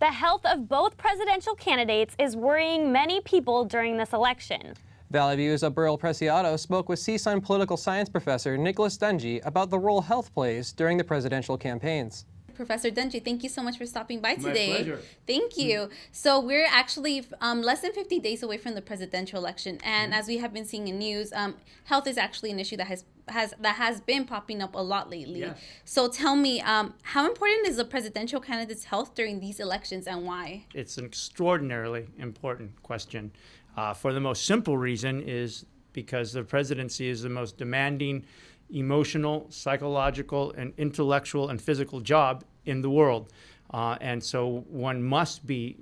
The health of both presidential candidates is worrying many people during this election. Valley View's Abril Preciado spoke with CSUN political science professor Nicholas Dungey about the role health plays during the presidential campaigns. Professor Dungey, thank you so much for stopping by today. My pleasure. Thank you. So we're actually less than 50 days away from the presidential election, and as we have been seeing in news, health is actually an issue that has been popping up a lot lately. Yes. So tell me, how important is the presidential candidate's health during these elections, and why? It's an extraordinarily important question. For the most simple reason is because the presidency is the most demanding emotional, psychological, and intellectual and physical job in the world. And so one must be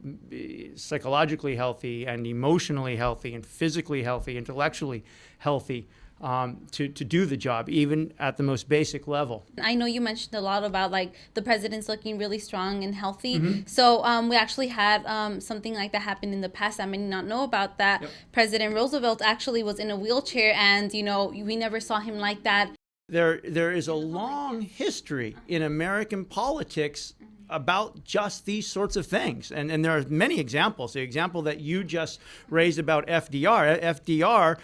psychologically healthy and emotionally healthy and physically healthy, intellectually healthy to do the job, even at the most basic level. I know you mentioned a lot about like the president's looking really strong and healthy. So we actually had something like that happen in the past. I may not know about that. Yep. President Roosevelt actually was in a wheelchair, and you know, we never saw him like that. There is a long history in American politics about just these sorts of things. And there are many examples. The example that you just raised about FDR. FDR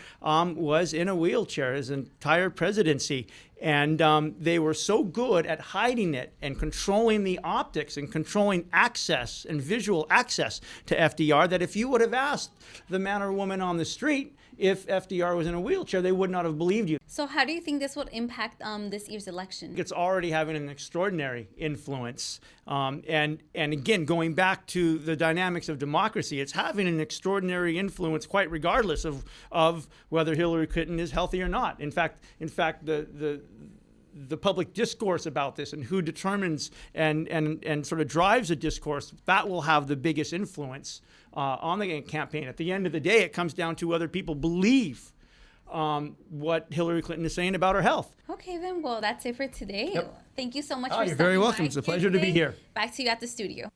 was in a wheelchair his entire presidency. And they were so good at hiding it and controlling the optics and controlling access and visual access to FDR that if you would have asked the man or woman on the street if FDR was in a wheelchair, they would not have believed you. So how do you think this would impact this year's election? It's already having an extraordinary influence. And again, going back to the dynamics of democracy, it's having an extraordinary influence quite regardless of whether Hillary Clinton is healthy or not. In fact, the public discourse about this and who determines and sort of drives the discourse, that will have the biggest influence on the campaign. At the end of the day, it comes down to whether people believe what Hillary Clinton is saying about her health. Okay, then, well, that's it for today. Yep. Thank you so much Oh, for you're stopping very by welcome. It's a here pleasure to be today. here. Back to you at the studio.